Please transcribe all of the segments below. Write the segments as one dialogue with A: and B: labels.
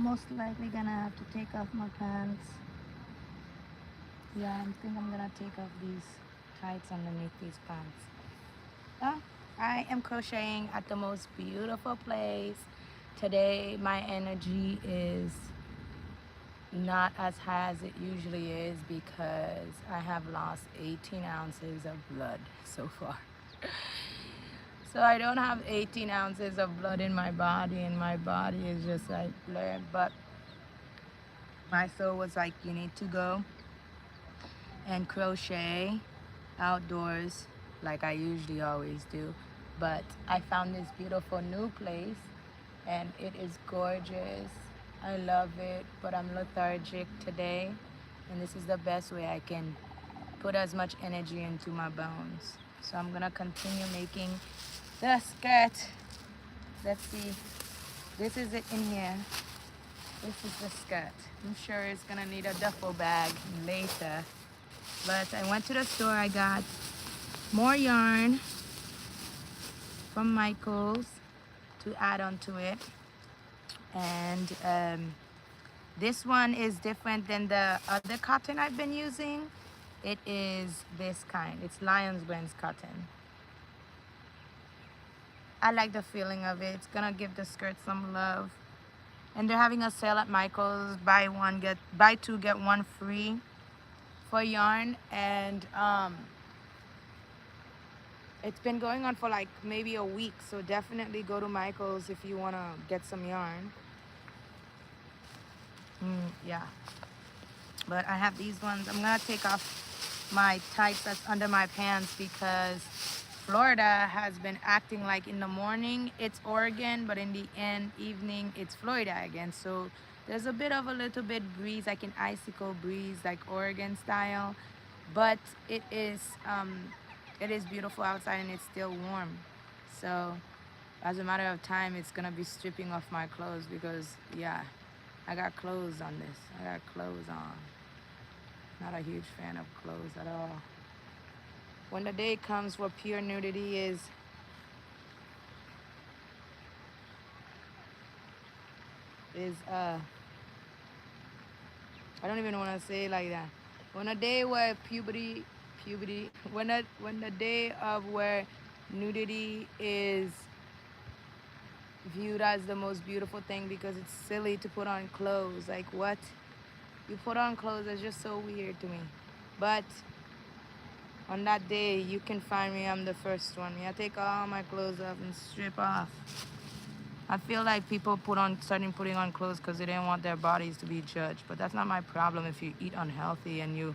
A: Most likely gonna have to take off my pants. Yeah, I think I'm gonna take off these tights underneath these pants. Oh, I am crocheting at the most beautiful place. Today my energy is not as high as it usually is because I have lost 18 ounces of blood so far. So I don't have 18 ounces of blood in my body, and my body is just like bleh. But my soul was like, you need to go and crochet outdoors like I usually always do. But I found this beautiful new place and it is gorgeous. I love it, but I'm lethargic today, and this is the best way I can put as much energy into my bones. So I'm gonna continue making the skirt. Let's see. This is it in here. This is the skirt. I'm sure it's gonna need a duffel bag later. But I went to the store, I got more yarn from Michael's to add onto it. And this one is different than the other cotton I've been using. It is this kind. It's Lion's Brand's cotton. I like the feeling of it. It's gonna give the skirt some love. And they're having a sale at Michael's. Buy two get one free for yarn. And it's been going on for like maybe a week. So definitely go to Michael's if you wanna get some yarn. Yeah. But I have these ones. I'm gonna take off my tights that's under my pants because Florida has been acting like in the morning it's Oregon, but in the evening it's Florida again. So there's a bit of a little bit breeze, like an icicle breeze, like Oregon style. But it is beautiful outside and it's still warm. So as a matter of time, it's gonna be stripping off my clothes because yeah, I got clothes on this. I got clothes on. Not a huge fan of clothes at all. When the day comes where pure nudity is I don't even want to say it like that. When a day where puberty, when the day of where nudity is viewed as the most beautiful thing because it's silly to put on clothes. Like what? You put on clothes is just so weird to me. But on that day, you can find me. I'm the first one. I take all my clothes off and strip off. I feel like people starting putting on clothes because they didn't want their bodies to be judged. But that's not my problem if you eat unhealthy and you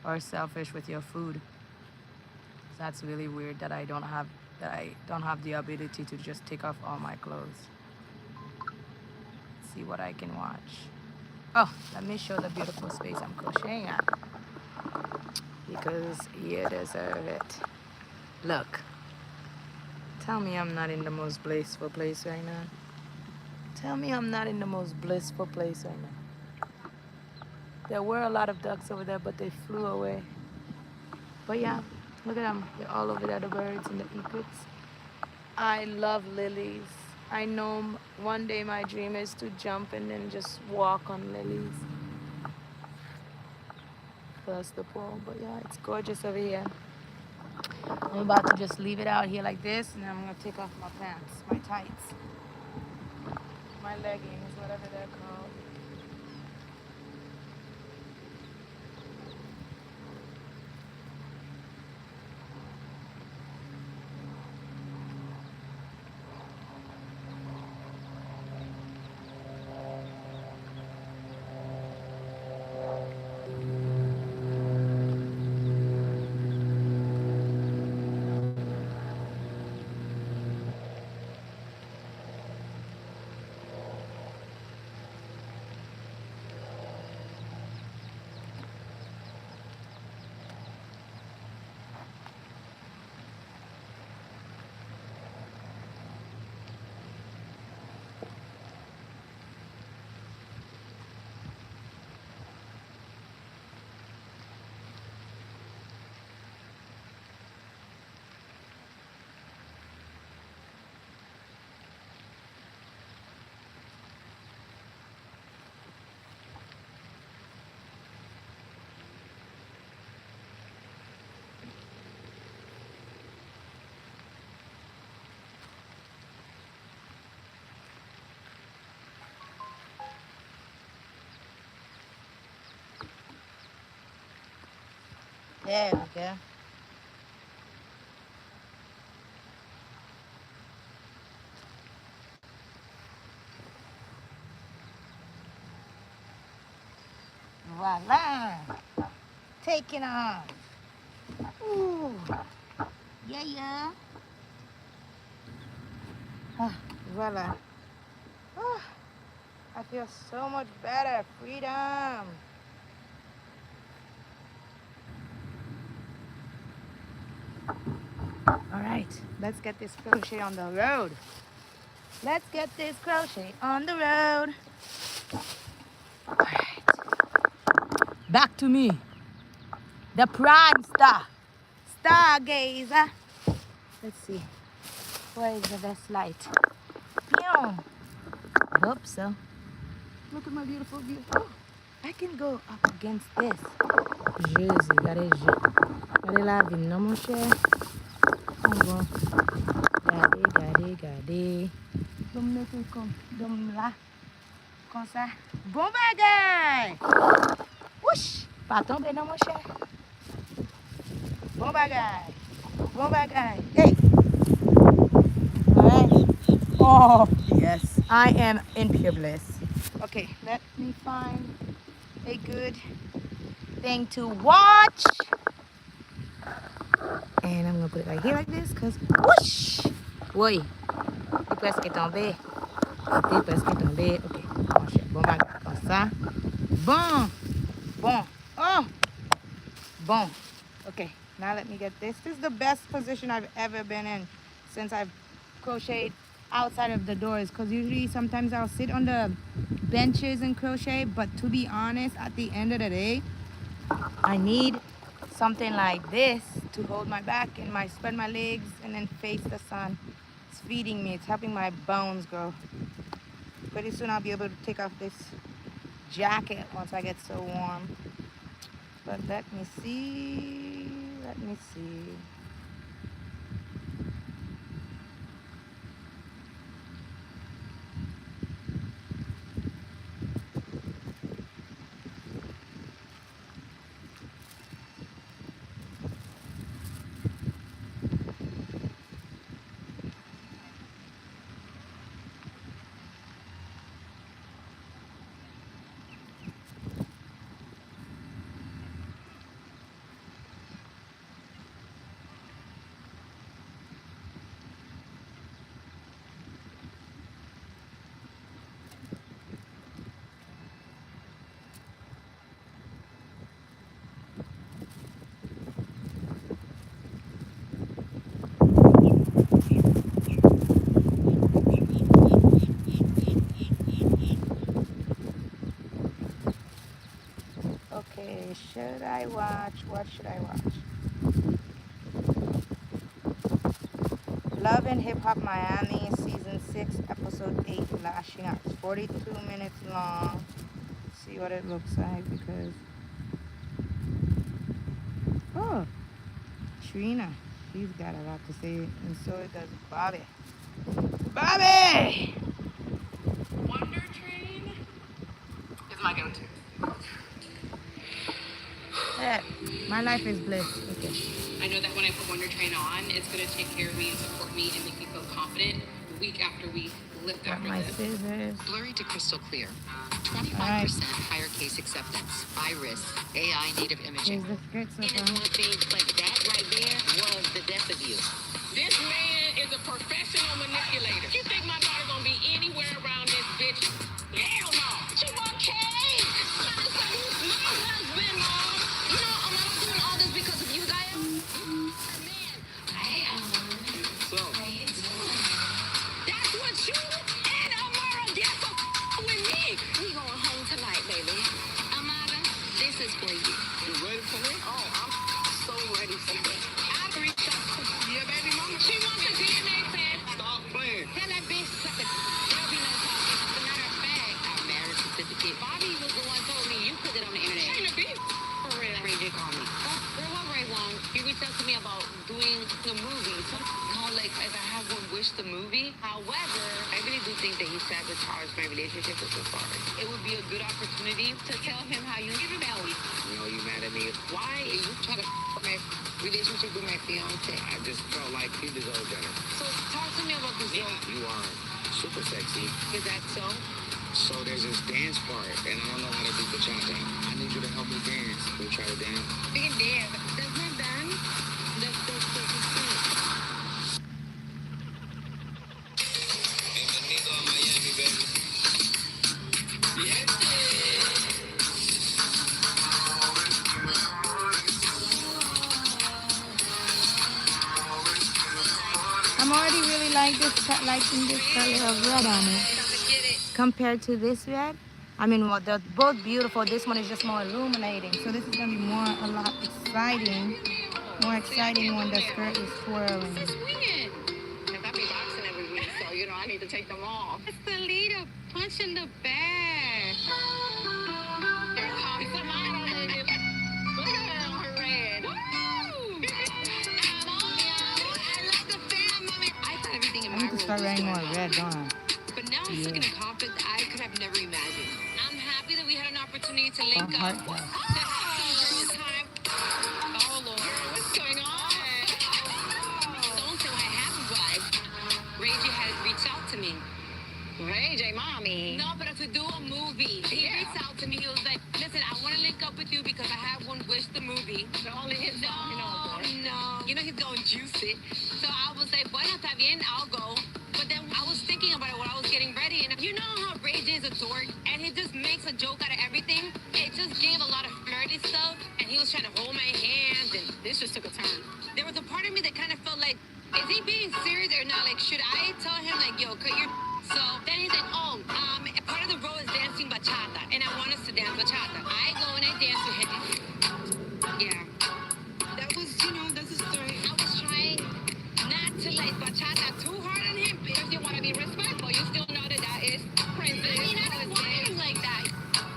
A: are selfish with your food. So that's really weird that I don't have the ability to just take off all my clothes. See what I can watch. Oh, let me show the beautiful space I'm crocheting at because you deserve it. Look. Tell me I'm not in the most blissful place right now. Tell me I'm not in the most blissful place right now. There were a lot of ducks over there, but they flew away. But yeah, look at them. They're all over there, the birds and the egrets. I love lilies. I know one day my dream is to jump and then just walk on lilies. Plus the pole. But yeah, it's gorgeous over here. I'm about to just leave it out here like this, and then I'm gonna take off my pants, my tights, my leggings, whatever they're called. There we go. Voila. Taking off. Ooh. Yeah, yeah. Ah, voila. Ah, I feel so much better. Freedom. All right, let's get this crochet on the road. Let's get this crochet on the road. All right. Back to me. The prime star. Stargazer. Let's see. Where is the best light? Pew. I hope so. Look at my beautiful view. Oh, I can go up against this. Jésus, regardez la vie, non mon cher? Bon. Regardez. Je vais me mettre comme là. Comme ça. Bon bagay! Whoosh! Pas tomber, non mon cher? Bon bagay. Bon bagay. Hey! Alright. Oh, yes. I am in pure bliss. Okay, let me find a good thing to watch. And I'm gonna put it right here like this, cause whoosh! Oui. Il est presque tombé. Il est presque tombé. Ok. Bon bagage. Comme ça. Bon. Oh. Bon. Okay. Now let me get this. This is the best position I've ever been in since I've crocheted outside of the doors. Because usually sometimes I'll sit on the benches and crochet. But to be honest, at the end of the day, I need something like this to hold my back and spread my legs and then face the sun. It's feeding me. It's helping my bones grow. Pretty soon I'll be able to take off this jacket once I get so warm. But let me see. Okay, should I watch? What should I watch? Love and Hip Hop Miami, Season 6, Episode 8, Lashing Out. It's 42 minutes long. Let's see what it looks like because... Oh, Trina. She's got a lot to say, and so does Bobby. Bobby!
B: Wonder Train is my go-to.
A: Yeah, my life is bliss. Okay.
B: I know that when I put Wonder Train on, it's going to take care of me and support me and make me feel confident week after week, lift
A: Got
B: after
A: my
B: lift.
A: scissors.
C: Blurry to crystal clear. 25% higher case acceptance. Iris. AI native imaging.
A: Here's the skirt so
C: And
A: far.
C: it's one thing, but that right there was the death of you.
B: This man is a professional manipulator. You think my daughter going to be anywhere around this bitch? Hell no. She want cake. My husband, Mom.
C: You know, I'm not doing all this because of you guys. Man,
B: So,
C: that's what you and Amara get for with me. We going home tonight, baby. Amara, this is for you.
B: you ready for me?
C: Oh, I'm so ready for this.
B: I reached out to your baby mama. She wants a DNA test. Stop playing.
C: Tell that bitch suck it. There'll be no talking. As a matter of fact, our marriage certificate. Bobby was the one told me you put it on the internet.
B: Ain't a bitch.
C: For real. Ray J called me. Girl, what Ray want? He reached out to me about doing the movie. So, no, like, if I have one wish the movie. However, I really do think that he sabotaged my relationship with your father. It would be a good opportunity to tell him how you felt.
B: You know, you mad at me?
C: Why are you trying to my relationship with my fiance?
B: I just felt like he deserved better.
C: So talk to me about this.
B: Yeah, you are super sexy.
C: Is that so?
B: So there's this dance part, and I don't know how to do bachata. I need you to help me dance. Can we try to dance?
C: We can dance. That's not done. That's
B: Bienvenido a Miami, baby.
A: I'm already really liking this color of red on it compared to this red. I mean, well, they're both beautiful. This one is just more illuminating, so this is gonna be a lot exciting. More exciting when the skirt is twirling.
C: swinging. Because I be boxing every week, so you know I need to take them off. It's the leader. Punch in the bag. Here comes the model. Look at her on her red. Woo! I love the family. I thought everything in
A: I
C: my
A: need to
C: room
A: start
C: was
A: wearing
C: going
A: more red, don't I?
C: But now I'm stuck in a conflict that I could have never imagined. I'm happy that we had an opportunity to link
A: A
C: up.
A: heart
C: To
A: does.
C: have some girl time. Oh, Lord. What's going on? Don't say what happened, but Ray J had reached out to me. Ray J, mommy. No, but to do a movie. He reached out to me. He was like, listen, I want to link up with you because I have one wish, the movie. Only his song, you know. No. You know, he's going to juice it. So I was like, bueno, está bien, I'll go. But then I was thinking about it while I was getting ready. And you know how Ray J is a dork? And he just makes a joke out of everything. It just gave a lot of flirty stuff. And he was trying to hold my hands. And this just took a turn. There was a part of me that kind of felt like, is he being serious or not? Like, should I tell him, like, yo, cut your... So then he's like, oh, part of the role is dancing bachata. And I want us to dance bachata. I go and I dance with him. Yeah. That was, you know, that's a story. I was trying not to like bachata too hard on him because you want to be respectful. You still know that that is Princess. I mean, I don't want him like that.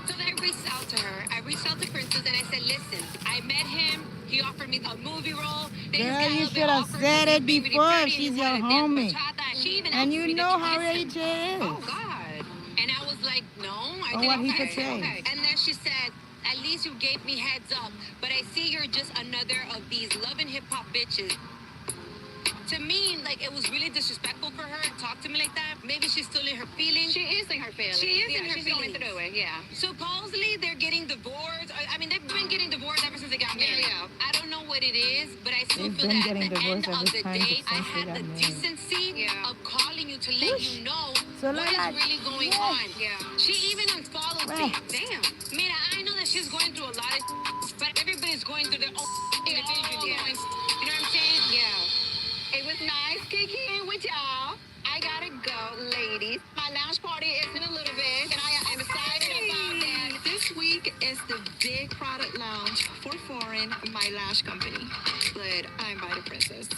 C: So then I reached out to her. I reached out to Princess and I said, listen, I met him. He offered me a movie role.
A: Girl, you should have said it before. She's your homie. And you know how Ray J is.
C: Oh, God. And I was like, no. I
A: Or
C: think,
A: what he
C: okay,
A: portrays.
C: okay. And then she said, at least you gave me heads up. But I see you're just another of these loving hip-hop bitches. To me, like, it was really disrespectful for her to talk to me like that. Maybe she's still in her feelings. She is in her feelings. She is in her feelings. She's going through it, yeah. Supposedly, they're getting divorced. I mean, they've been getting divorced ever since they got married. Yeah. I don't know what it is, but I still feel that at the end of the day, I had the decency of calling you to let you know
A: So
C: what is
A: like,
C: really going on. Yeah. She even unfollowed me. Damn. Mira, I know that she's going through a lot of but everybody's going through their own individual. You know what I'm saying? Yeah. It was nice kicking in with y'all. I gotta go, ladies. My lounge party is in a little bit, and I am excited about that. This week is the big product launch for Foreign, my lash company. But I invited Princess.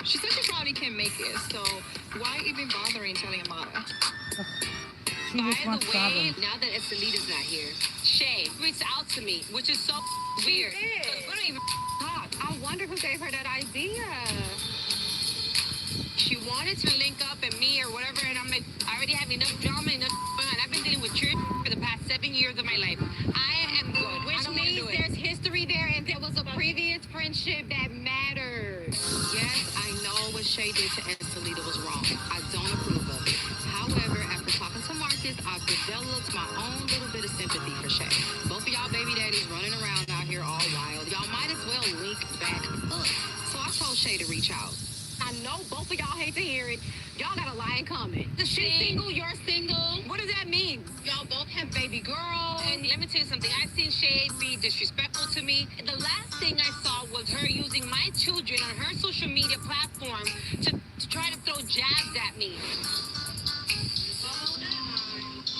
C: She said she probably can't make it, so why even bothering telling Amara?
A: She just wants problems.
C: Now that Estelita's not here, Shay reached out to me, which is so weird. We don't even talk. I wonder who gave her that idea. She wanted to link up and me or whatever, and I'm like, I already have enough drama, enough fun. I've been dealing with church for the past 7 years of my life. I am good. Which means there's history there, and there was a previous friendship that matters. Yes, I know what Shay did to Estelita was wrong. I don't approve of it. However, after talking to Marcus, I've developed my own little bit of sympathy for Shay. Both of y'all baby daddies running around out here all wild. Y'all might as well link back up. So I told Shay to reach out. I know both of y'all hate to hear it. Y'all got a lie in common. She's single, you're single. What does that mean? Y'all both have baby girls. And let me tell you something. I've seen Shade be disrespectful to me. The last thing I saw was her using my children on her social media platform to try to throw jabs at me.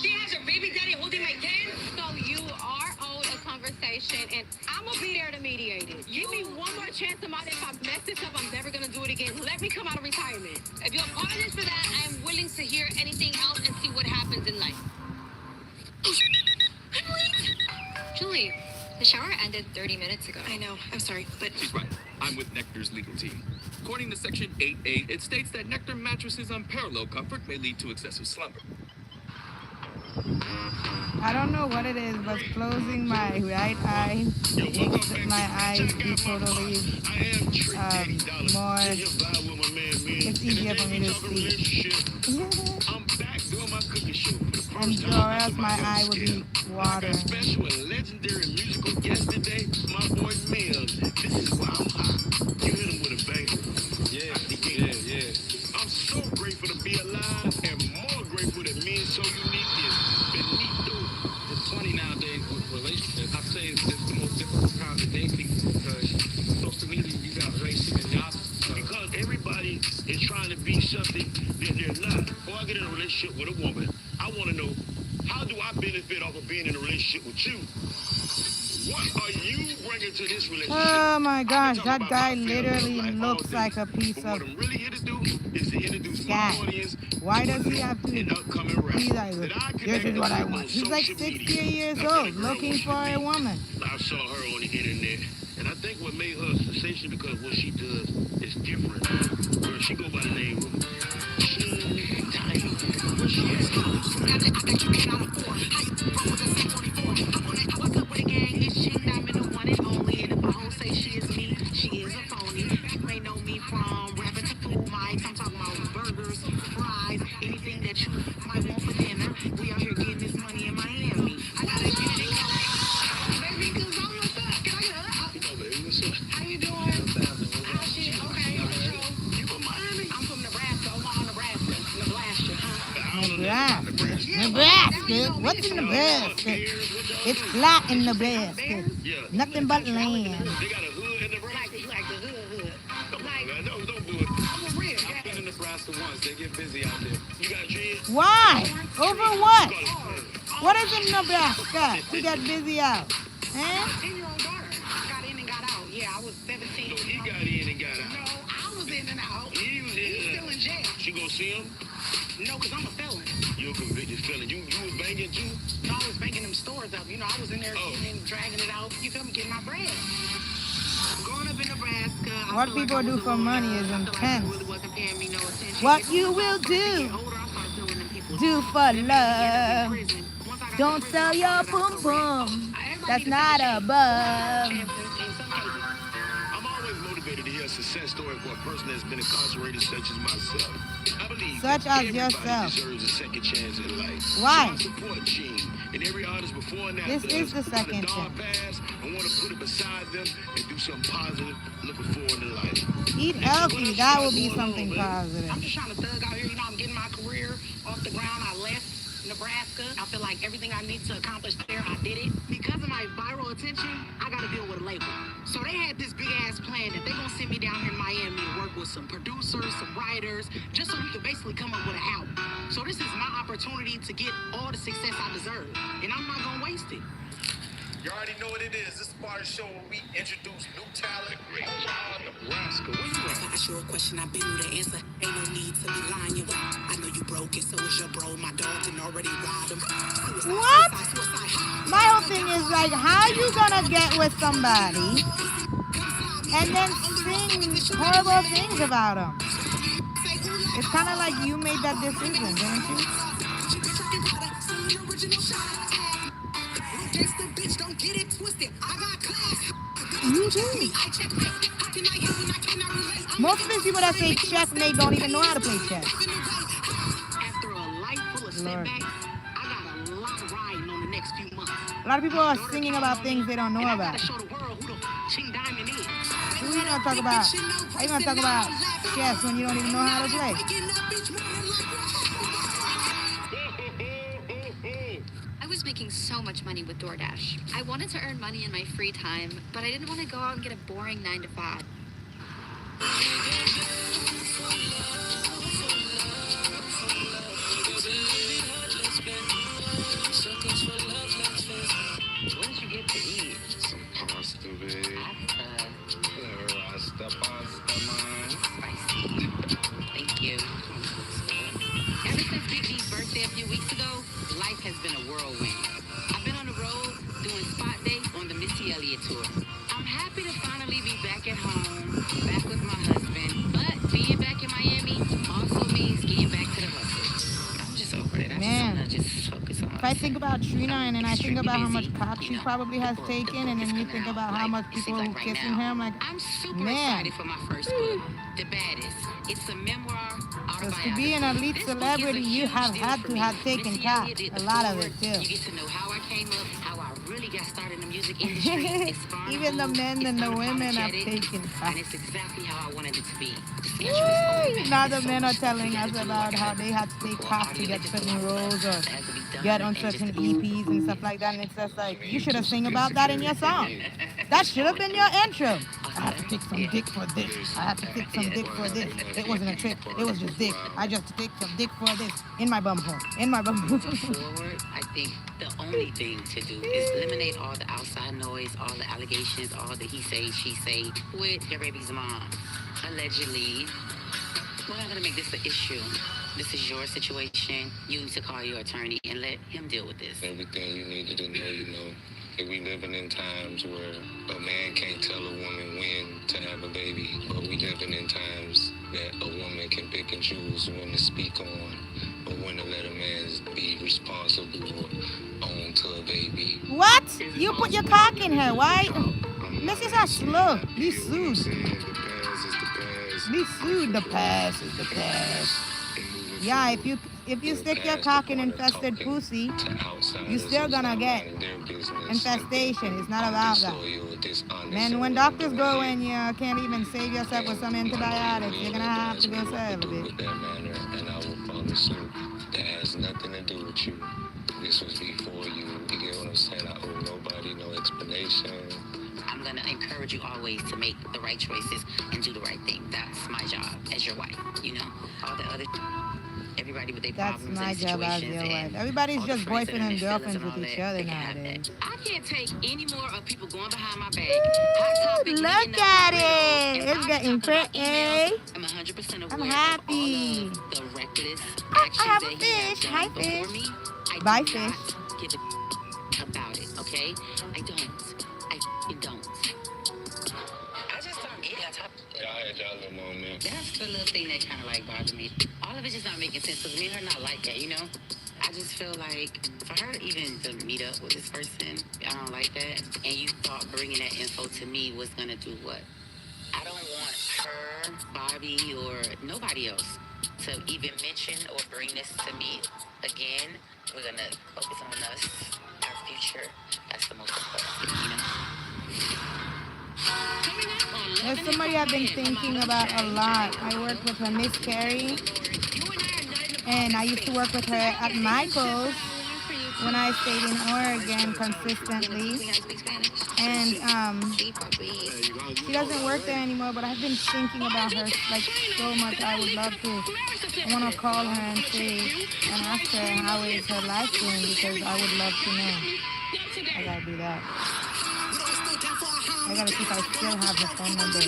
C: She has her baby daddy holding my kid? So you are owed a conversation, and I'm going to be there to mediate it. Give me one more chance, Amada. If I mess this up, I'm never going to do it again. Let me come out of retirement. If you apologize for that, I am willing to hear anything else and see what happens in life. I'm late.
D: Julie, the shower ended 30 minutes ago.
C: I know. I'm sorry, but...
E: She's right. I'm with Nectar's legal team. According to Section 8A, it states that Nectar mattresses' unparalleled comfort may lead to excessive slumber.
A: I don't know what it is, but closing my right eye makes my eyes be totally more. It's easier for me to see. And or else my eye would be watering.
B: Special and legendary musical guest today, my boy Mills. This is why I'm hot. You hit him with a banger. Yeah. I'm so grateful to be alive and more grateful that me and So Unique is Benito.
E: It's funny nowadays with relationships. I say it's the most difficult time to date people because social media, you got racing and y'all.
B: Because everybody is trying to be something that they're not. Or I get in a relationship with a woman, I want to know, how do I benefit off of being in a relationship with you? What are you bringing to this relationship?
A: Oh my gosh, that
B: about
A: guy
B: my feelings
A: literally
B: of life all
A: looks
B: day.
A: like a piece
B: But
A: of
B: what I'm really here to do is to introduce
A: cat.
B: my audience
A: Why does he have to
B: an upcoming
A: be
B: rapper
A: like,
B: that I
A: this
B: connected
A: is what I
B: with
A: want?
B: on
A: He's like
B: social
A: 60
B: media.
A: years
B: I met a
A: old,
B: girl
A: looking
B: once
A: for
B: to
A: a
B: meet.
A: woman.
B: I saw her on the internet, and I think what made her a sensation because what she does is different. Girl, she go by the name of Sheen Tiny. Where she at?
C: I think you cannot afford. How you fuck with the same 44? I wake up with a gang, it's Ching Diamond, the one and only. And if a hoe say she is me, she is a phony. You may know me from rapping to food mics. I'm talking about burgers, fries, anything that you might want for dinner. We out here getting this money in Miami. I gotta get it in baby, cause I'm a thug. Can I get a hug?
B: Come on, baby, what's up?
C: How you doing? How shit? Okay, for sure.
B: You from Miami?
C: I'm from Nebraska, Omaha, Nebraska. Nebraska, huh?
A: Nebraska? What's in Nebraska? It's flat in Nebraska.
B: Yeah.
A: Nothing but land.
B: They got a hood in Nebraska.
C: Like the hood.
B: Come on,
C: Like,
B: man. Don't do it.
C: I'm a real
E: I've been in Nebraska once. They get busy out there.
B: You got dreads?
A: Why? Over what?
B: Call it her.
A: What is in Nebraska? We got busy out. Huh?
C: 10-year-old daughter got in and got out. Yeah, I was 17.
B: So he got in and got
C: No,
B: out.
C: I was in and out.
B: He was
C: He's still
B: in.
C: in jail.
B: She gonna see him?
C: No, because I'm a felon.
B: You're a convicted felon. You was banging too?
C: No, I was banking them stores up. You know, I was in there getting and dragging it out. You feel me? Getting my bread. Growing up in Nebraska, I
A: What
C: feel like
A: people
C: I was
A: do
C: a
A: for
C: little
A: money
C: nerd.
A: is
C: I feel like
A: intense.
C: people really wasn't paying me no attention.
A: What you will do,
C: Older, I started feeling them people.
A: do for
C: Ended up
A: love.
C: in prison. Once I got
A: Don't
C: to prison,
A: sell
C: I
A: your
C: found out I
A: boom
C: was correct.
A: boom.
C: Everybody
A: That's
C: needs to
A: not
C: take a shit.
A: above.
C: Chances in some cases.
B: I'm always motivated to hear a success story for a person that's been incarcerated such as myself. I believe
A: Such
B: that
A: as
B: everybody
A: yourself.
B: deserves a second chance in life.
A: Why?
B: So I support Gene and every artist before and after.
A: This is the
B: us who got a
A: second
B: dark
A: chance.
B: past and want to put it beside them and do something positive, looking forward to life.
A: Eat healthy. That will be something positive.
C: I'm just trying to thug out here. You know, I'm getting my career off the ground. I left Nebraska. I feel like everything I need to accomplish there, I did it. Because of my viral attention, I got to deal with a label. So they had this big ass plan that they're going to send me down here in Miami to work with some producers, some writers, just so we could basically come up with an album. So this is my opportunity to get all the success I deserve. And I'm not going to waste it.
F: You already know what it is. This is part of the show where we introduce new talent. Nebraska, where you
C: If I ask you a question, I bet you the answer. Ain't no need to be lying. You out. I know you broke it, so is your bro. My dog didn't already ride him.
A: What? My whole thing is like, how you gonna get with somebody and then sing horrible things about them? It's kind of like you made that decision, didn't you? You do. Most of these people that say checkmate don't even know how to play chess.
C: After a life full of
A: Lord.
C: setbacks, I got a lot riding on the next few months.
A: A lot of people are singing about things they don't know
C: And I
A: about.
C: gotta show the world who the Ching Diamond is.
A: Who you gonna talk about? How you gonna talk about chess when you don't even know how to play?
D: I was making so much money with DoorDash. I wanted to earn money in my free time, but I didn't want to go out and get a boring 9 to 5.
C: What did you get to eat?
E: Some pasta, babe. Rasta pasta, man.
C: Spicy. Thank you. Ever since Big D's birthday a few weeks ago, life has been a whirlwind. I've been on the road doing spot day on the Missy Elliott tour. I'm happy to finally be back at home, back with my husband. But being back in Miami also means getting back to the hustle. I'm just over it. I
A: Man.
C: just want to just focus on my
A: If I think about Trina and then I think about how much cock she probably has taken, and then you think about how much people who kissing her, I'm like,
C: I'm super
A: man.
C: excited for my first book, The Baddest. It's a memoir
A: Because
C: autobiography.
A: to be an elite
C: This book is a
A: celebrity, you
C: huge
A: have
C: deal
A: had
C: for
A: to
C: me.
A: have taken
C: Missy
A: cock.
C: Elliott did
A: A
C: the
A: lot of
C: foreword.
A: it, too.
C: You get to know how I came up, how I really got started in the music industry. It's
A: Even the
C: vulnerable,
A: men
C: it's
A: and the women have
C: unapologetic,
A: taken cock.
C: and it's exactly how I wanted it to be. The schedule is open.
A: Now the
C: There's so
A: men are
C: much stuff
A: telling
C: we
A: us
C: gotta do.
A: about
C: I
A: how
C: gotta
A: they had to take
C: record
A: cock to
C: audio.
A: get
C: There's just a
A: certain
C: lot of
A: roles
C: stuff
A: or
C: that has to be done,
A: get on
C: and
A: certain
C: just
A: EPs and stuff like that. And it's just like, you should have sing about that in your song. That should have been your intro. I had to take some dick for this. I had to take some dick for this. It wasn't a trick. It was just dick. I just take some dick for this. In my bum hole. In my bum hole.
C: Moving forward, I think the only thing to do is eliminate all the outside noise, all the allegations, all the he say, she say with your baby's mom. Allegedly, we're not gonna make this an issue. This is your situation. You need to call your attorney and let him deal with this.
E: Everything you needed to know, you know. That we living in times where a man can't tell a woman when to have a baby, but we living in times that a woman can pick and choose when to speak on or when to let a man be responsible or own to a baby.
A: What? You put your cock in her. Why? Mrs. are slow. Be sued. Be sued. The past is the past. Yeah, if you stick your cock in infested pussy, you still gonna get infestation. It's not about that. Man, when doctors go and you can't even save yourself with some antibiotics, you're gonna have to go celibate.
E: And I will promise you that has nothing to do with you. This was before you. You get what I'm saying? I owe nobody no explanation.
C: I'm gonna encourage you always to make the right choices and do the right thing. That's my job as your wife. You know, all the other. Everybody with their
A: That's
C: problems
A: my
C: and
A: job as
C: situations
A: your wife.
C: and
A: Everybody's
C: all the
A: just
C: friends that
A: boyfriend
C: are
A: and
C: in their
A: girlfriends
C: feelings
A: with
C: and
A: each
C: all
A: other
C: that, they can have
A: nowadays.
C: that. I can't take any more of people going behind my back. Hot topic,
A: Look
C: leaking
A: at
C: up
A: it.
C: riddles,
A: It's
C: and
A: getting
C: I'm talking about emails.
A: pretty.
C: I'm 100%
A: I'm
C: aware
A: happy.
C: of all of the reckless
A: I
C: actions
A: have a
C: that he has
A: fish.
C: done
A: Hi,
C: before
A: fish.
C: me. I
A: Bye,
C: do
A: fish.
C: not give a about it, okay? I don't. I don't. I just don't get it.
E: Y'all had y'all little moment.
C: That's the little thing that kind of like bothered me. All of it's just not making sense because me and her not like that, you know? I just feel like for her even to meet up with this person, I don't like that. And you thought bringing that info to me was going to do what? I don't want her, Bobby, or nobody else to even mention or bring this to me again. We're going to focus on us, our future. That's the most important thing, you know?
A: There's somebody I've been thinking about a lot. I worked with her, Miss Carrie, and I used to work with her at Michael's when I stayed in Oregon consistently. And she doesn't work there anymore, but I've been thinking about her like so much. I would love to. I want to call her and say and ask her how is her life doing because I would love to know. I gotta do that. I gotta see if I still have her phone number.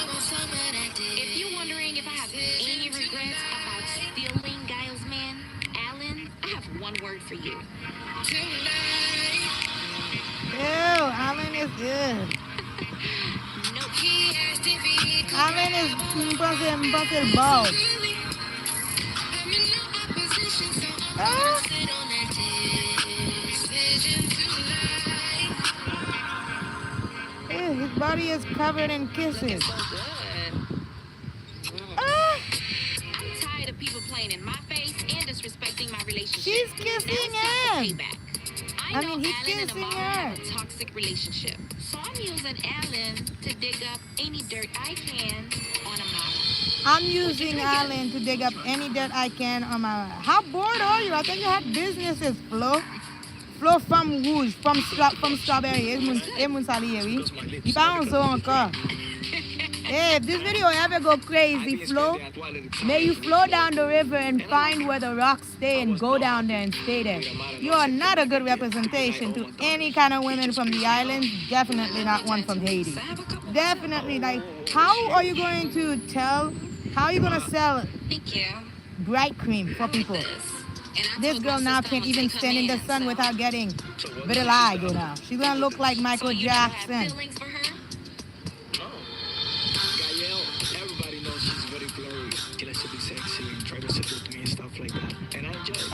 D: If you're wondering if I have any regrets about stealing Giles' man, Alan, I have one word for you.
A: Ew, Alan is good. Alan is impossible bald. Ah. Ew, his body is covered in kisses. Ah.
D: I'm tired of people playing in my face and disrespecting my relationship.
A: She's kissing
D: Now
A: him.
D: it's time for payback.
A: I
D: know
A: mean, he's
D: Alan and
A: kissing
D: Amara
A: her.
D: have a toxic relationship. So I'm using Alan to dig up any dirt I can on Amara.
A: I'm using Alan to dig up any dirt I can on my... How bored are you? I thought you had businesses, Flo. Flo from Rouge, from Strawberry. Et moun sali, oui. Il pa anzo encore. Hey, if this video ever go crazy, Flo, may you flow down the river and find where the rocks stay and go down there and stay there. You are not a good representation to any kind of women from the islands. Definitely not one from Haiti. Definitely, like, how are you going to tell, how are you going to sell
C: Thank you.
A: bright cream for people? This girl now can't even stand in the sun without getting vitiligo now. She's going to look like Michael
D: So you don't have
A: Jackson.
D: feelings for her?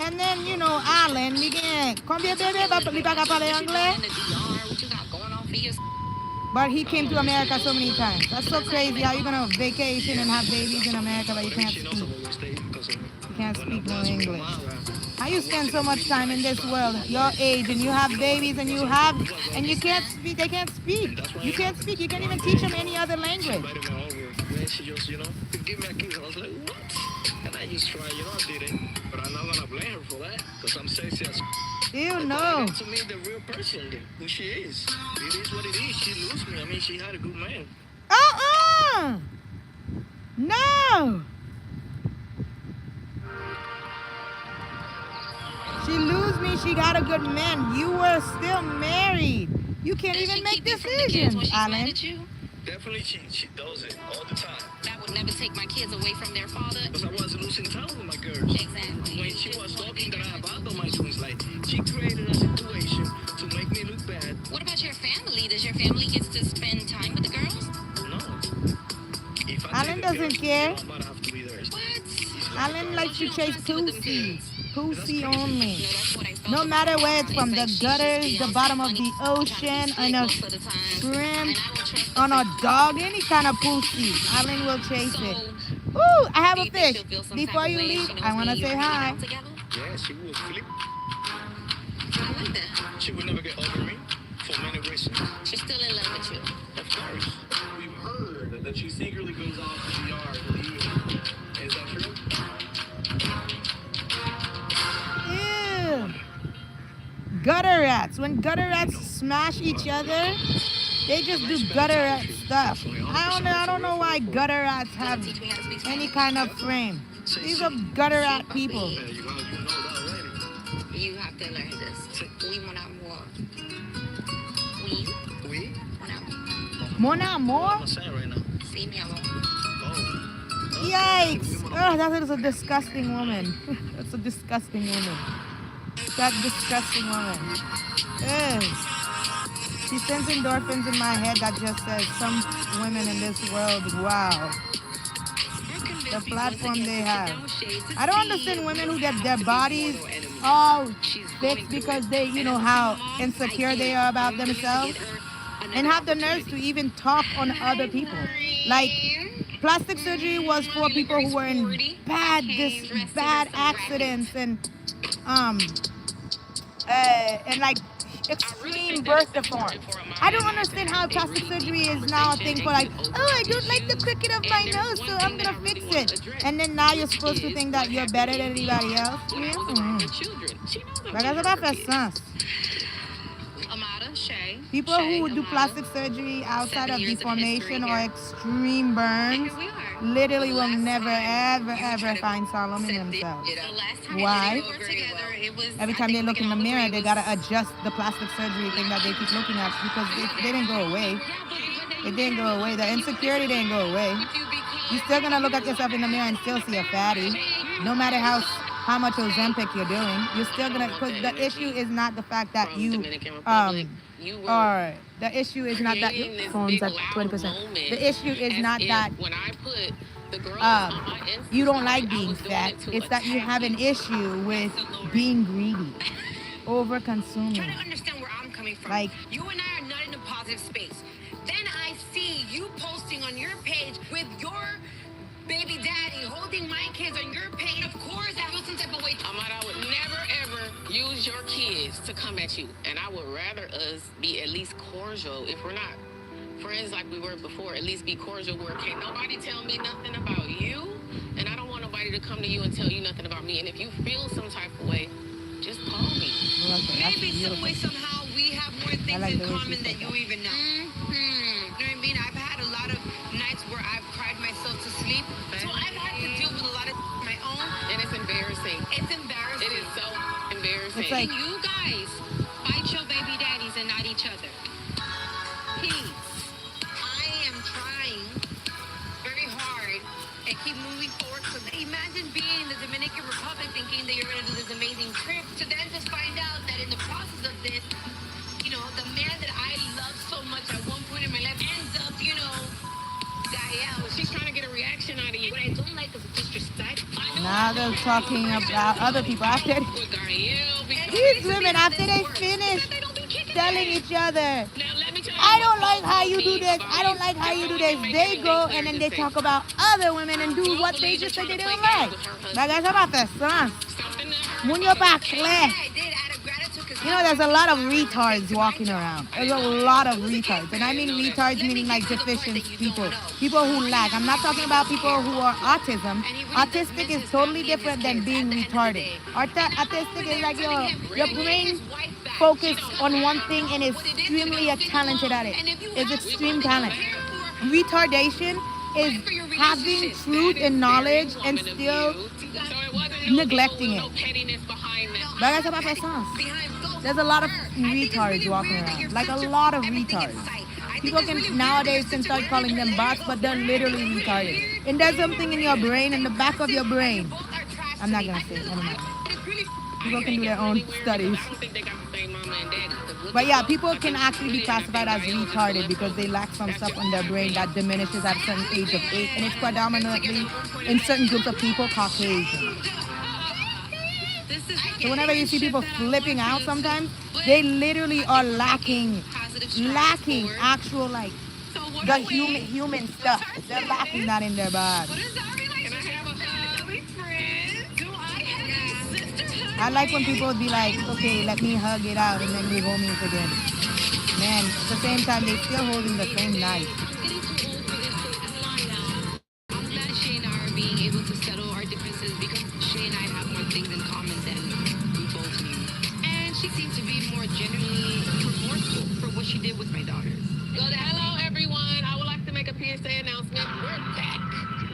A: And then, you know, Alan, Miguel, combien bébé va pas parler anglais?
C: What you got going on for your
A: But he came to America so many times. That's so crazy. How you gonna vacation and have babies in America, but you can't speak? You can't speak no English. How you spend so much time in this world, your age, and you have babies, and you can't speak. They can't speak. You can't speak. You can't even teach them any other language.
B: When she just, give me a kiss. I was like, what? And I just tried, I did it. But I'm not gonna blame her for that, because I'm sexy as
A: You know.
B: to me, the real person, who she is. It is what it is. She lost me. I mean, she had a good man.
A: No. She lose me. She got a good man. You were still married. You can't even make decisions, Alan.
B: Definitely, she does it all the time.
C: That would never take my kids away from their father.
B: Because I wasn't losing time with my girls.
C: Exactly.
B: When she was talking that I abandoned my twins, like, she created a situation to make me look bad.
C: What about your family? Does your family get to spend time with the girls?
B: No. If I
A: Alan
B: take the
A: doesn't
B: girls,
A: care.
B: I'm about to have to be there.
C: What?
A: Alan likes to chase pussy. Pussy only.
C: No, that's what I felt.
A: No matter where it's from, the
C: It's like she
A: gutters,
C: should
A: the
C: be
A: bottom
C: on
A: of
C: some
A: the
C: funny
A: ocean,
C: kind
A: on
C: of
A: a
C: sleep most of the time.
A: shrimp,
C: And I don't trust the
A: on a
C: fact-
A: dog, any kind of pussy. Alan will chase
C: So,
A: it. Ooh, I have
C: do
A: a
C: you think
A: fish.
C: she'll feel some
A: Before
C: type
A: you
C: of way if
A: leave,
C: she knows
A: I want
C: me
A: to
C: and you
A: say
C: are hanging
A: hi.
C: out together?
B: Yeah, she would flip.
C: I like that.
B: She would never get over me for many reasons.
C: She's still in love with you.
B: Of course.
F: We've heard that she secretly goes off to the yard in the evening. Is that true?
A: Ew. Gutter rats. When gutter rats smash each other, they just do gutter rat stuff. I don't know why gutter rats have
C: Teach me how to speak
A: any
C: Spanish.
A: kind of frame. These are gutter rat people.
B: Yeah, you know that already.
C: You have to learn this. We mon amour. We
B: We?
C: mon amour.
A: Mon amour?
B: I'm saying right now.
C: See me amor.
B: Oh.
A: Yikes! Oh, that is a disgusting woman. That's a disgusting woman. That disgusting woman. Ugh. She sends endorphins in my head that just says some women in this world, wow. The platform they have. I don't understand women who get their bodies all fixed because they, you know, how insecure they are about themselves and have the nerves to even talk on other people. Like, plastic surgery was for people who were in bad accidents and like extreme birth deforms. I don't understand how plastic surgery is now a thing for like, oh, I don't like the crooked of my nose, so I'm gonna fix it. And then now you're supposed to think that you're better than anybody else. But ça fait sens.
C: Amada, Shay.
A: People who do plastic surgery outside of deformation or extreme burns literally will never, ever find solace in themselves. Why? Every time they look in the mirror, they gotta adjust the plastic surgery thing that they keep looking at because they didn't go away. It didn't go away. The insecurity didn't go away. You're still gonna look at yourself in the mirror and still see a fatty, no matter how much Ozempic you're doing. You're still gonna, because the issue is not the fact that you or the issue is not that phone's at 20%. The issue is not that you don't like being fat. It's that you have an issue with being greedy, over consuming.
C: Try to understand where I'm coming from.
A: Like,
C: you and I are not in a positive space. Then I see you posting on your page with your baby daddy holding my kids on your page. Of course, I feel some type of way.
G: Amada, I would never ever use your kids to come at you, and I would rather us be at least cordial. If we're not friends like we were before, at least be cordial where can't nobody tell me nothing about you, and I don't want nobody to come to you and tell you nothing about me. And if you feel some type of way, just call me.
C: Maybe some way, somehow, we have more things
A: like
C: in
A: the way
C: common
A: she
C: than
A: said
C: you even know. You know what I mean? I've had a lot of nights where I've cried myself to sleep. So I've had to deal with a lot of on my own.
G: And it's embarrassing.
C: It's embarrassing.
G: It is so embarrassing.
A: It's like-
C: And you guys fight your baby daddies and not each other. Please. I am trying very hard and keep moving forward. So imagine being in the Dominican Republic thinking that you're going to do this amazing trip to then just find out that in the process of this, you know, the man that I love so much at one point in my life ends up, you know, Gael.
G: She's trying to get a reaction out of you.
C: What I don't like is disrespect. I know
A: Nah, Now they're talking about other people after
G: with Ariel because
A: these women after they finish
G: they don't be kicking
A: telling
G: it.
A: each other.
G: Now let me tell you
A: I
G: what
A: don't like how
G: told
A: you do
G: me
A: this.
G: about
A: I don't
G: you.
A: like how you do
G: If I
A: this.
G: wanna make
A: They
G: anything
A: go
G: clear,
A: and then
G: just
A: they
G: say
A: talk about other women and do what they just say they don't like. Like I said about the son.
G: something to her.
A: When you're back clear.
D: I did out of gratitude because
A: You know, there's a lot of retards walking around. There's a lot of retards. And I mean retards meaning like deficient people. People who lack. I'm not talking about people who are autism. Autistic is totally different than being retarded. Autistic is like your brain focus on one thing and is extremely talented at it. It's extreme talent. Retardation is having truth and knowledge and still neglecting it. Like I said about my sons. There's a lot of retards walking around. Like a lot of retards. People can nowadays can start calling them bots, but they're literally retarded. And there's something in your brain, in the back of your brain. I'm not gonna say it. Never mind. People can do their own studies. But yeah, people can actually be classified as retarded because they lack some stuff in their brain that diminishes at a certain age of 8, and it's predominantly in certain groups of people, Caucasian. So whenever you see people flipping out sometimes, they literally are lacking actual like the human stuff. They're lacking that in their body. I like when people be like, okay, let me hug it out and then we homies again. Man, at the same time, they still holding the same knife.
D: I'm glad Shay and I are being able to settle our differences because Shay and I have more things in common than we both knew. And she seems to be more genuinely remorseful for what she did with my daughters.
G: Hello, everyone. I would like to make a PSA announcement. We're back.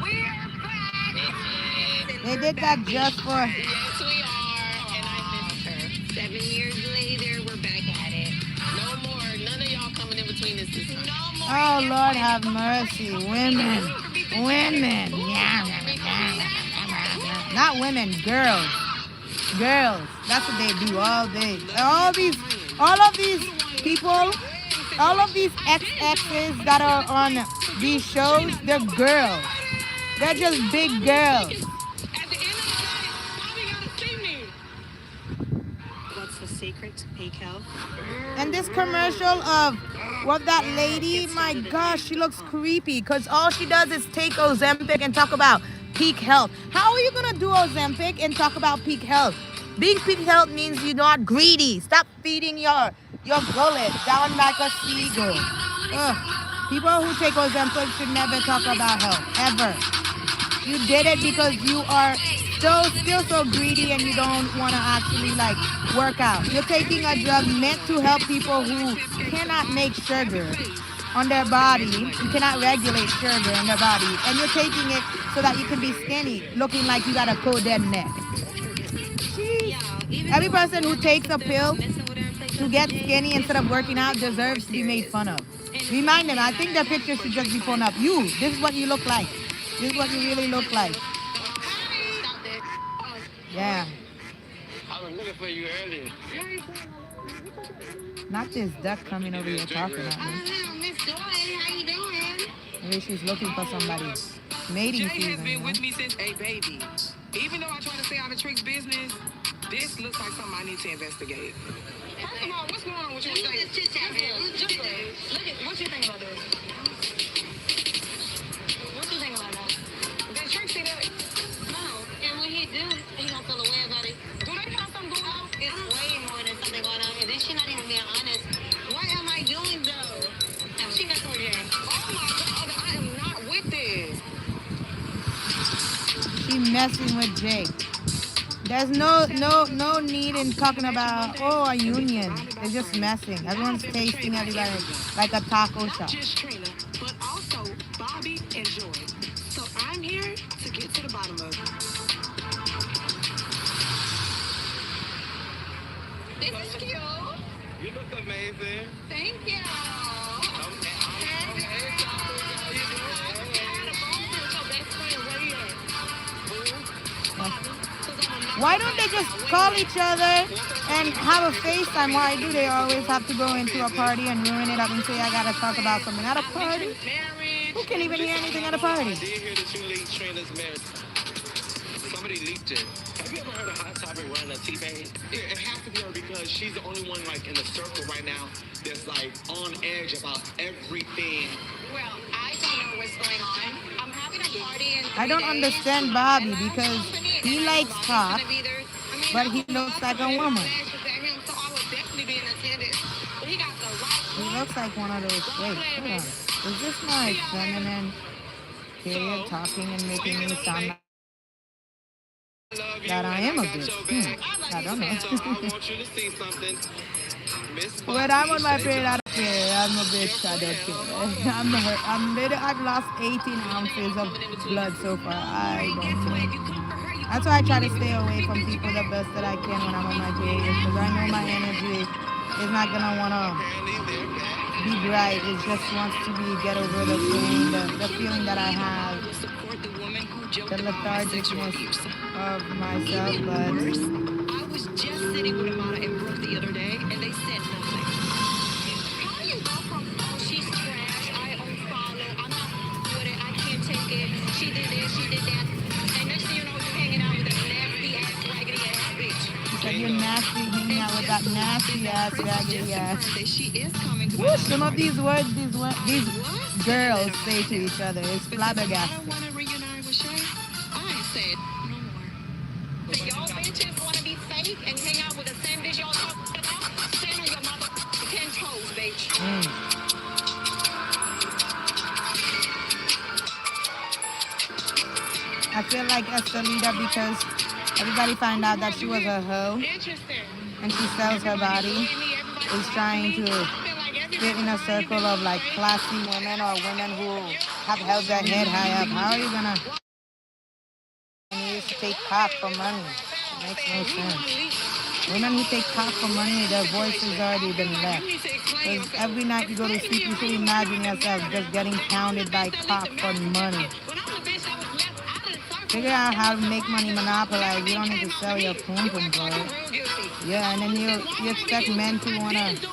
D: We're back!
A: They did that just for...
G: Yes, we are. And I missed her.
D: 7 years later, we're back at it.
G: No more. None of y'all coming in between us this time.
D: No more.
A: Oh, Lord have mercy. Women. Women. Yeah. Not women, girls. Girls. That's what they do all day. All of these people, all of these ex-exes that are on these shows, they're girls. They're just big girls.
G: At the end of the day, Bobby gotta see me.
H: What's the secret to peak health?
A: And this commercial of what that lady, my gosh, she looks creepy because all she does is take Ozempic and talk about peak health. How are you going to do Ozempic and talk about peak health? Being peak health means you're not greedy. Stop feeding your gullet down like a seagull. Ugh. People who take Ozempic should never talk about health, ever. You did it because you are still so greedy and you don't want to actually like work out. You're taking a drug meant to help people who cannot make sugar on their body. You cannot regulate sugar in their body. And you're taking it so that you can be skinny, looking like you got a cold dead neck. Every person who takes a pill to get skinny instead of working out deserves to be made fun of. Remind them, I think their picture should just be phone up. You, this is what you look like. This is what you really look like. Yeah.
E: I was looking for you earlier.
A: Not this duck coming over here talking at me.
D: Miss Joy, how you doing?
A: Maybe she's looking for somebody. Mating
I: Jay
A: season.
I: has been
A: Huh?
I: with me since a baby. Even though I try to stay out of Trick's business, this looks like something I need to investigate. First of all, what's going on with you?
D: We just chit-chat, man. Look at, what you think about this? What you think about that?
I: Did Trick see that?
D: No. And when he do, he gonna feel away about it.
I: Do they have something going on?
D: It's way more than something going on here. This shit not even being honest. What am I doing though? She got told you.
I: Oh my God, I am not with this.
A: She messing with Jake. There's no need in talking about a union. They're just messing. Everyone's tasting everybody like a taco
I: Not
A: shop.
I: just Trina, but also Bobby and Joy. So I'm here to get to the bottom of it.
D: This is cute.
E: You look amazing.
D: Thank you.
A: Why don't they just call each other and have a FaceTime? Why do they always have to go into a party and ruin it up and say, I gotta talk about something at a party? Who can even hear anything at a party?
E: I did hear that you leaked Trina's marriage. Somebody leaked it.
F: Have you ever heard of Hot Topic running a T-Pain? Yeah, it has to be her because she's the only one like in the circle right now that's like on edge about everything.
C: Well, I don't know what's going on. I'm having a party in 3
A: I don't
C: days.
A: understand Bobby because he likes cock, but he looks like a woman.
C: So I would definitely be in attendance. But he got the right
A: He looks like one of those. Wait, hold on. Is this my feminine period talking and making me sound like that I am a bitch? I don't know.
E: I want you to see something. Miss
A: When I'm on my period, I don't care. I'm a bitch. I don't care. I'm hurt. I've lost 18 ounces of blood so far. I don't care. That's why I try to stay away from people the best that I can when I'm on my period because I know my energy is not gonna wanna be bright. It just wants to get over the pain, the feeling that I have, the lethargicness of myself. But
D: I was just sitting with Amana and Brooke the other day, and they said nothing.
C: How do you go from, oh, she's trash, I unfollow, I'm not with it, I can't take it, she did this, she did that, and next thing you know, you're hanging out with a nasty ass, raggedy ass bitch.
A: you said you're nasty, hanging out with that nasty ass, raggedy ass.
D: That she is coming to
A: Woo, some of these words these girls say to each other is flabbergasted.
D: I want to reunite with Shay. I ain't said no more.
C: Y'all bitches want to be fake and hang out with the same bitch y'all talk about? Stand on your mother 10 toes, bitch.
A: I feel like Estelita because everybody found out that she was a hoe
C: Interesting.
A: and she sells her body, is trying to fit in a circle of like classy women or women who have held their head high up. How are you gonna use to take cock for money? It makes no sense. Women who take cock for money, their voice has already been left. Because every night you go to sleep, you should imagine yourself just getting pounded by cock for money. Figure out how to make money monopolize. You don't need to sell your pum pum for it. Yeah, and then you expect men to want to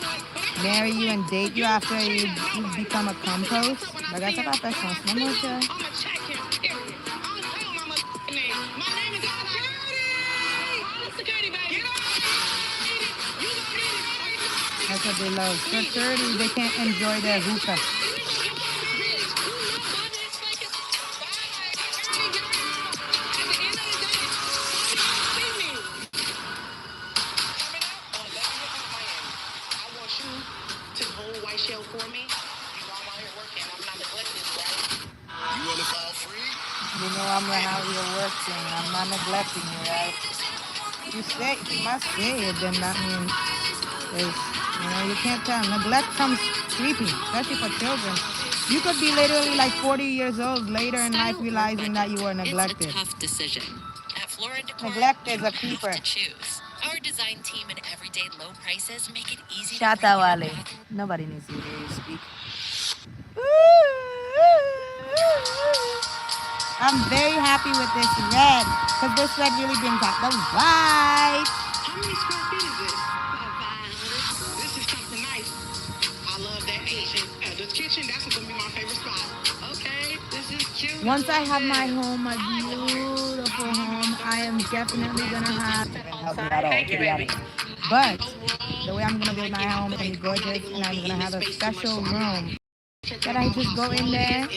A: marry you and date you after you become a compost. Like I said, I felt some more shit. That's what they love. For 30, they can't enjoy their hookah. You know I'm gonna have your work thing. I'm not neglecting you, right? You must say it, then that means you can't tell. Neglect comes creepy, especially for children. You could be literally like 40 years old later in life realizing that you were neglected.
J: It's a tough decision. At Flora Decor,
A: Neglect is
J: you
A: a keeper.
J: have to choose. Our design team and everyday low prices make it easy
A: Shut
J: to bring
A: up,
J: your
A: Wale.
J: back.
A: Nobody needs to hear you speak. I'm very happy with this red, because this red really brings out the white.
I: How many square feet is this? This is something nice. I love that kitchen. This kitchen, that's going to be my favorite spot. Okay, this is cute.
A: Once I have my home, my beautiful home, I am definitely gonna have. Help me at all, to be honest. But the way I'm gonna build my home is gonna be gorgeous, and I'm gonna have a special room that I just go in there,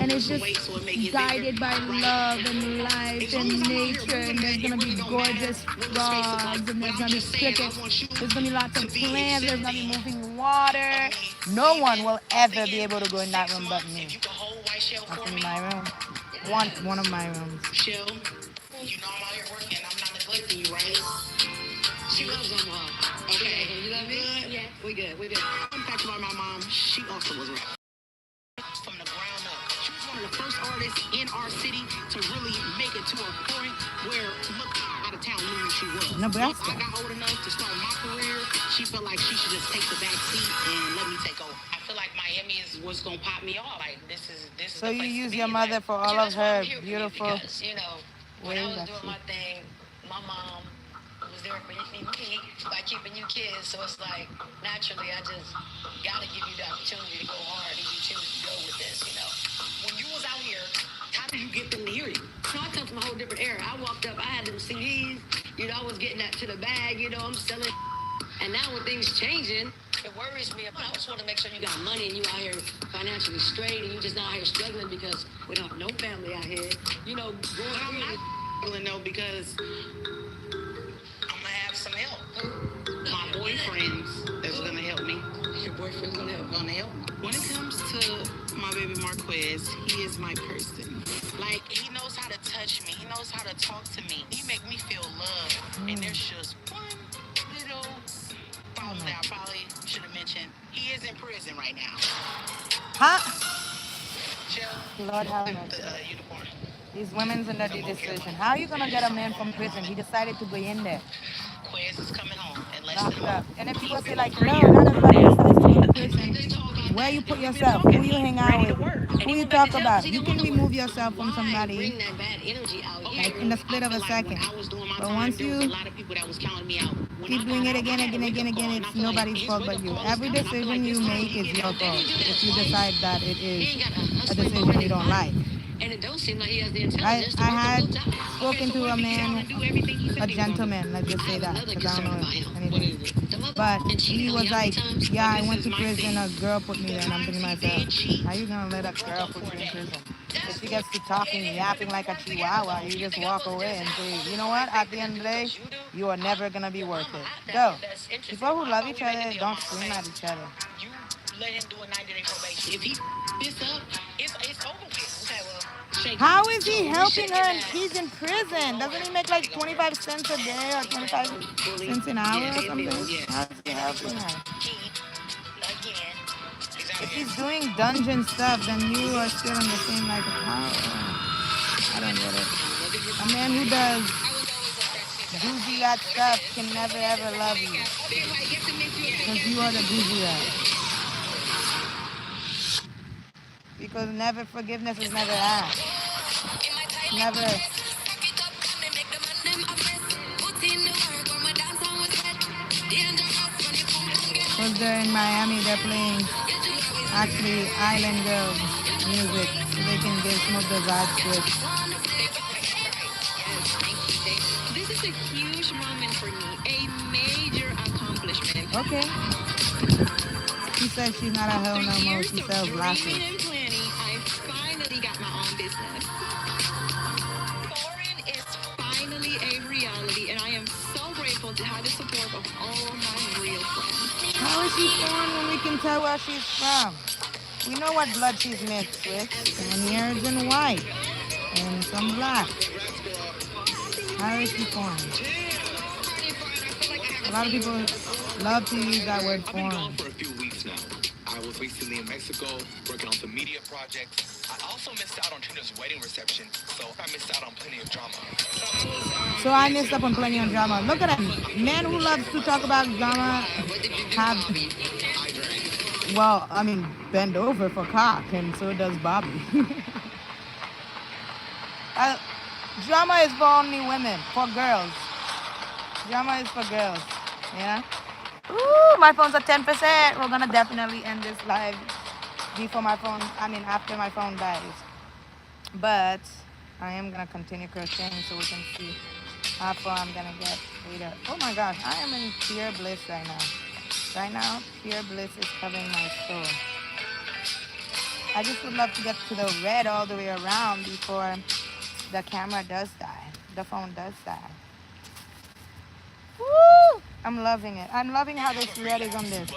A: and it's just guided by love and life and nature, and there's gonna be gorgeous frogs, and there's gonna be crickets, there's gonna be lots of plants, there's gonna be moving water. No one will ever be able to go in that room but me. That's gonna be my room. One of my rooms.
I: Chill. You know I'm out here working. I'm not neglecting you, right? She loves Omaha. Okay. You love me? Yeah. We good. Fun fact about my mom, she also was from the ground up. She was one of the first artists in our city to really make it to a point where look out of town knew who she was.
A: Nebraska.
I: Once I got old enough to start my career, she felt like she should just take the back seat and let me take over. I feel like Miami is what's gonna pop me off. Like this is
A: So
I: the
A: you
I: place to
A: use
I: be.
A: your mother for all of her beautiful
C: Because, when I was doing my thing, my mom was there for me by keeping you kids. So it's like, naturally, I just got to give you the opportunity to go hard if you choose to go with this,
I: When you was out here, how did you get them to hear you?
C: So I come from a whole different era. I walked up I was getting that to the bag, you know, I'm selling. And now with things changing, it worries me. I just want to make sure you got money and you out here financially straight and you just not out here struggling because we don't have no family out here. You know,
I: I'm not struggling though because I'm gonna have some help. My boyfriends is gonna help me.
C: Your boyfriend's gonna help.
I: When it comes to my baby Marquez, he is my person. Like, he knows how to touch me. He knows how to talk to me. He make me feel loved. And there's just one little problem that I probably should have mentioned. He is in prison right now.
A: Huh?
I: Jill,
A: Lord have mercy.
I: uniform.
A: These women's under the decision. How are you gonna get a man from prison? He decided to go in there.
I: Quez is coming home in less
A: Locked
I: than
A: up. And if people say like, no, not everybody decides to go to prison. Where you put yourself, who you hang out with, who you talk about. You can remove yourself from somebody
C: Bring that bad energy out here.
A: like in the split of a second.
I: I was doing my
A: But
I: time,
A: once
I: there was a
A: you
I: lot of people that was counting me out. When
A: keep
I: I
A: doing
I: got
A: it
I: out,
A: again,
I: I had a
A: again,
I: wake-up call,
A: again,
I: and I
A: it's
I: feel like
A: nobody's
I: his
A: fault but
I: wake-up
A: you.
I: call is
A: Every
I: coming. I feel like
A: decision you
I: this time
A: make
I: he
A: is
I: getting
A: your
I: out.
A: fault.
I: He didn't do that
A: If you
I: twice.
A: decide that it
C: He
A: is
C: ain't got
A: a
C: hustle
A: decision
C: behind
A: you
C: his
A: don't
C: body.
A: like.
C: And it don't seem like he has the
A: I
C: intelligence to
A: I
C: work a
A: had
C: full time.
A: spoken to a man, a gentleman, let's just
C: I
A: say
C: have
A: that,
C: another
A: because I don't
C: concern
A: know
C: about him.
A: anything.
C: The mother
A: But
C: been cheating
A: he
C: on
A: was
C: you how many
A: like,
C: times?
A: yeah, I
I: This
A: went
I: is
A: to
I: my
A: prison,
I: thing.
A: a girl put me
I: The
A: there, and I'm thinking to
I: times he
A: myself,
I: did cheat,
A: how you gonna let a
I: broke
A: girl
I: up
A: put
I: for
A: you
I: a
A: in
I: day.
A: prison? If she gets to talking, yapping like a chihuahua, you just walk away and say, you know what, at the end of the day, you are never gonna be worth it. So, people who love each other don't scream at each other.
I: You let him do a 90-day probation. If he this up, it's over with. Okay, well, shake
A: How
I: it.
A: is he
I: So, we
A: helping
I: shaking
A: her and
I: that.
A: he's in prison? Doesn't he make like 25 cents a day or 25 cents an hour or something? How's he helping her?
I: Again, he's out
A: If
I: here.
A: he's doing dungeon stuff, then you are still in the same like how? I don't get it. A man who does bougie rat stuff can never ever love you because you are the bougie rat. Because never forgiveness is never asked. Never. Because they're in Miami, they're playing actually island girls music so they can get some of the vibes to it.
D: This is a huge moment for me, a major accomplishment.
A: Okay. She says she's not a hoe
D: After
A: no more.
D: years
A: She
D: of
A: sells lashes.
D: dreaming and planning, I finally got my own business. Foreign is finally a reality, and I am so grateful to have the support of all my real friends.
A: How is she foreign when we can tell where she's from? We know what blood she's mixed with. Spaniards and white. And some black. How is she foreign? A lot of people love to use that word
F: I've been
A: foreign.
F: gone for a few weeks now. I was recently in Mexico working on some media projects. I also missed out on Trina's wedding reception, so I missed out on plenty of drama.
A: So I missed up on plenty of drama. Look at him. Men who loves to talk about drama have, well, I mean, bend over for cock, and so does Bobby. Drama is for only women, for girls. Drama is for girls, yeah? Ooh, my phone's at 10%. We're gonna definitely end this live before my phone, after my phone dies. But I am gonna continue crocheting so we can see how far I'm gonna get later. Oh my gosh, I am in pure bliss right now. Right now, pure bliss is covering my soul. I just would love to get to the red all the way around before the camera does die. The phone does die. Woo! I'm loving it. I'm loving how this red is on this.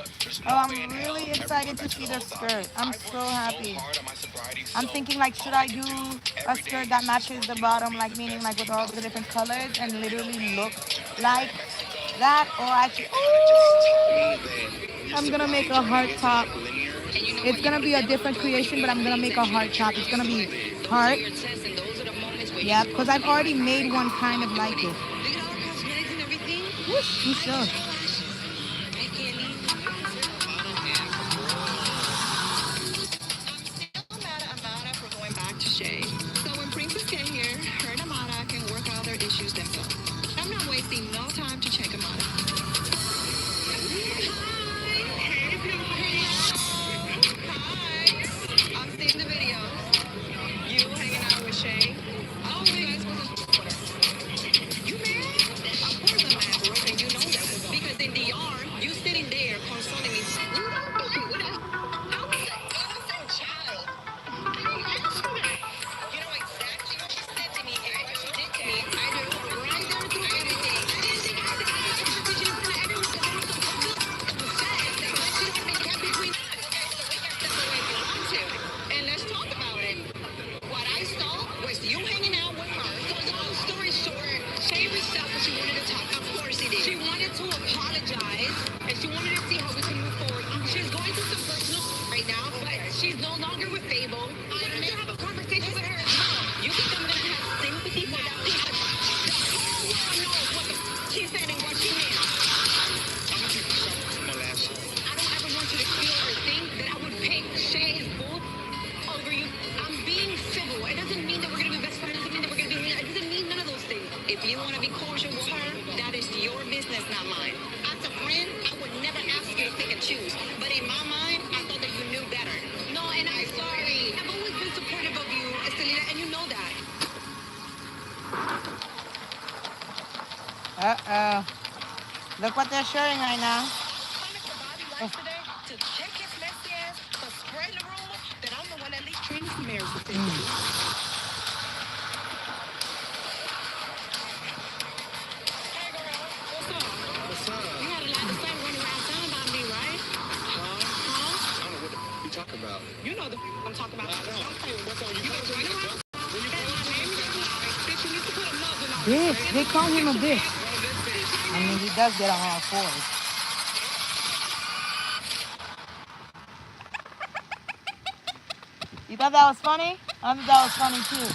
A: Oh, I'm really excited to see the skirt. I'm so happy. I'm thinking like, should I do a skirt that matches the bottom, like meaning like with all the different colors and literally look like that? Or actually, I'm gonna make a heart top. It's gonna be a different creation, but I'm gonna make a heart top. It's gonna be heart. Yeah, because I've already made one kind of like it. Whoosh, you sure?
D: Amada for going back to Shay. So when Princess get here, her and Amada can work out their issues themselves. I'm not wasting no time to check Amada. Hi. I'm seeing the videos. You hanging out with Shay. Oh, you guys supposed to... You married? Of course
C: You want to be cordial with her? That is your business, not mine. As a friend, I would never ask you to pick and choose. But in my mind, I thought that you knew better. No, and I'm sorry. I've always been supportive of you, Estelita, and you know that.
A: Uh-oh. Look what they're showing right now.
C: To check his messy ass for spreading the rumor that I'm the one that leaked Trina's marriage certificate.
F: What's up?
C: You had a lot to say running around town about me, right?
F: Huh? I don't know what you talking about.
C: You know the I'm talking about.
F: I know. What's on you?
A: Bitch, they call him a bitch. I mean, he does get on all fours. You thought that was funny? I thought that was funny too.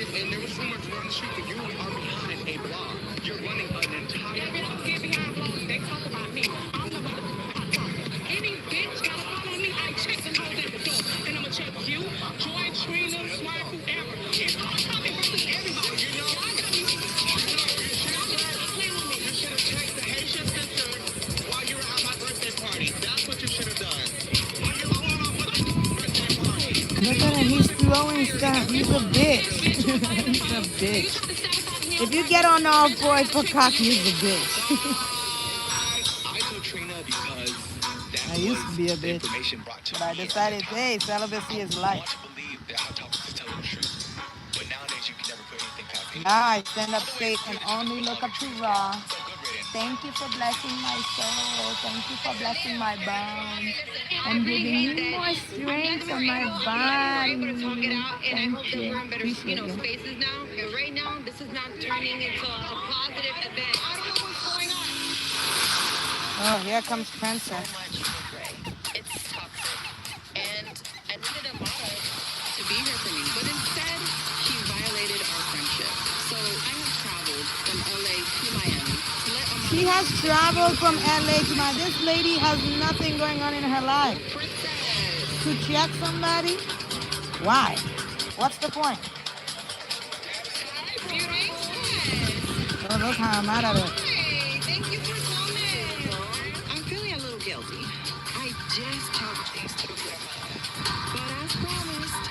F: And there was rumors around the street that you are behind a blog. You're running an entire blog.
C: They talk about me. I'm the one. Any bitch gotta follow me. I check them hoes at the door. And I'ma check you, Joy, Trina, Swag, whoever. It's all coming versus everybody. You know, I got you.
F: You should have checked the Haitian sister while you were at my birthday party. That's what you should have done. While you were on my birthday party.
A: Look at him, he's throwing stuff. He's a bitch. He's a bitch. If you get on all fours for cock, he's a bitch.
F: I told Trina because that
A: I used to be a bitch,
F: information brought to
A: but I
F: me.
A: decided, hey, celibacy is life.
F: I want to believe that Hot Topics is telling the truth. But nowadays you can never put anything past anyone.
A: Now I stand up straight and only look up to Raw.
F: So good riddance.
A: Thank you for blessing my soul. Thank you for blessing my bones and giving me more strength on my body.
C: We're able to talk it out, and I hope
A: Thank
C: that
A: you.
C: we're in better,
A: Appreciate you.
C: spaces now. And right now, this is not turning into a positive event. I don't know what's going on.
A: Oh, here comes Princess.
D: Much for Ray. It's toxic. And I needed Amara to be here for me. But instead, she violated our friendship. So I have traveled from LA to Miami to let Amara
A: She has traveled from LA to my. This lady has nothing going on in her life. To check somebody? Why? What's the point? Oh, look how I'm out of it.
C: Hey, thank you for coming. I'm feeling a little guilty. I just talked things to the but as promised,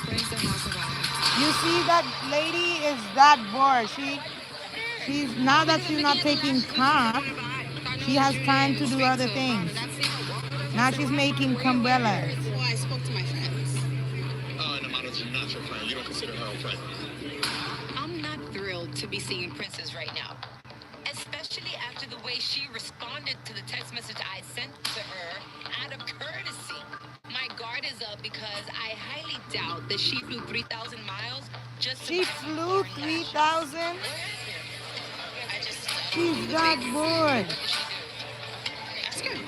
C: praise the house of God.
A: You see, that lady is that bored. She's now that she's not taking cock, she has time to do other things. Now she's making umbrellas.
C: Well, I spoke to my friends.
F: Namada's not your friend. You don't consider her a friend.
D: I'm not thrilled to be seeing Princess right now. Especially after the way she responded to the text message I sent to her out of courtesy. My guard is up because I highly doubt that she flew 3,000 miles just to
A: She flew 3,000? She's that bored.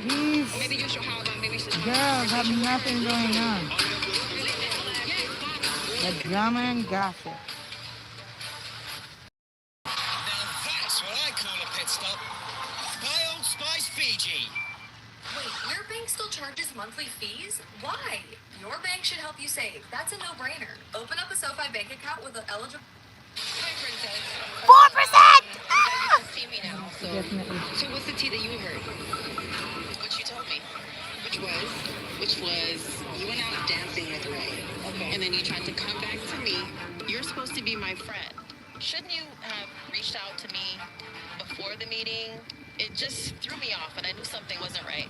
A: These girls have nothing going on. The drama and gossip.
K: Now that's what I call a pit stop. Buy Old Spice Fiji.
J: Wait, your bank still charges monthly fees? Why? Your bank should help you save. That's a no-brainer. Open up a SoFi bank account with an eligible...
D: Hi, Princess.
A: 4%!
D: You can see me now.
A: Definitely.
D: So what's the tea that you heard? What you told me.
C: Which was, you went out dancing with Ray.
D: Okay.
C: And then you tried to come back to me.
D: You're supposed to be my friend. Shouldn't you have reached out to me before the meeting? It just threw me off and I knew something wasn't right.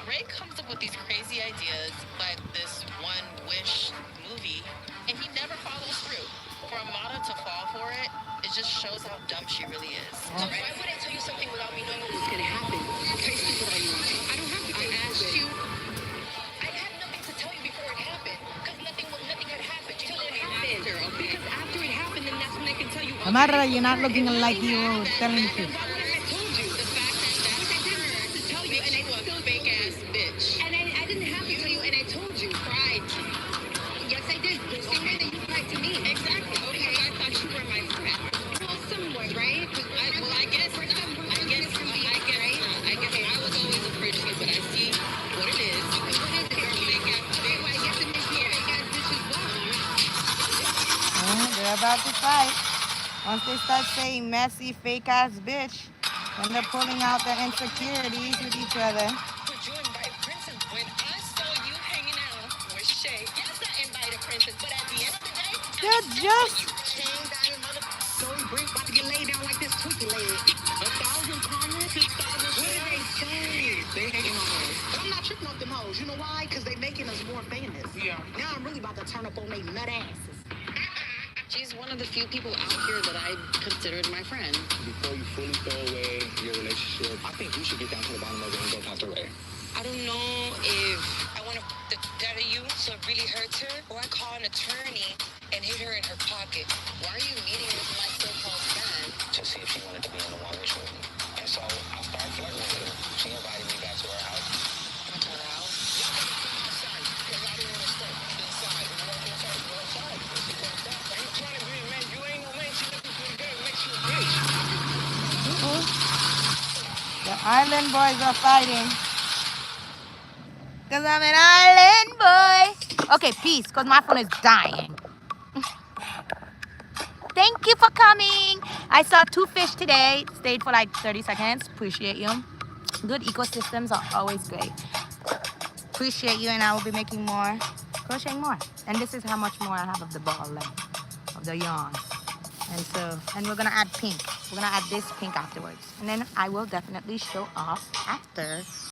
D: Ray comes up with these crazy ideas like this One Wish movie and he never follows through. For Amada to fall for it, it just shows how dumb she really is. So why would I tell you something without me knowing what was going to happen? How stupid are you? I don't have to. I asked you. I had nothing to tell you before it happened. Because nothing had happened. You told it happened. Because after it happened, then that's when I can tell you.
A: Amara, you're not looking like you were telling the truth.
C: I told you the fact that I didn't have to tell you, and I still fake ass bitch. And I didn't have to tell you, and I told you. Pride. Yes, I did.
A: about to fight. Once they start saying messy, fake ass bitch, and they're pulling out their insecurities with each other.
C: But you invited Princess when I saw you hanging out with Shay. Yes, I invited Princess, but at the end of the day,
A: They're just
C: Shane down your mother. So Brink about to get laid down like this Twinkie lady. 1,000 comments, 6,000 What did they say?
F: They hating on us. But I'm not tripping off them hoes. You know why? Because they making us more famous.
C: Yeah.
F: Now I'm really about to turn up on they nut asses.
D: She's one of the few people out here that I considered my friend.
E: Before you fully throw away your relationship, I think you should get down to the bottom of it and go talk to Ray.
D: I don't know if I want to put that at you so it really hurts her, or I call an attorney and hit her in her pocket. Why are you meeting with my so-called friend?
E: To see if she wanted to be on the one with me. And so I started flirting with her. She invited me back to her house.
D: Went to her house.
E: Outside, because I didn't want to stay inside. And walk inside, go outside. She comes down. Are you trying to be a man? You ain't no man. She looking for a girl. Makes you a bitch.
A: the island boys are fighting. Because I'm an island boy. Okay, peace, because my phone is dying. Thank you for coming. I saw 2 fish today. Stayed for like 30 seconds. Appreciate you. Good ecosystems are always great. Appreciate you, and I will be making more, crocheting more. And this is how much more I have of the ball left, of the yarn. And we're gonna add pink. We're gonna add this pink afterwards. And then I will definitely show off after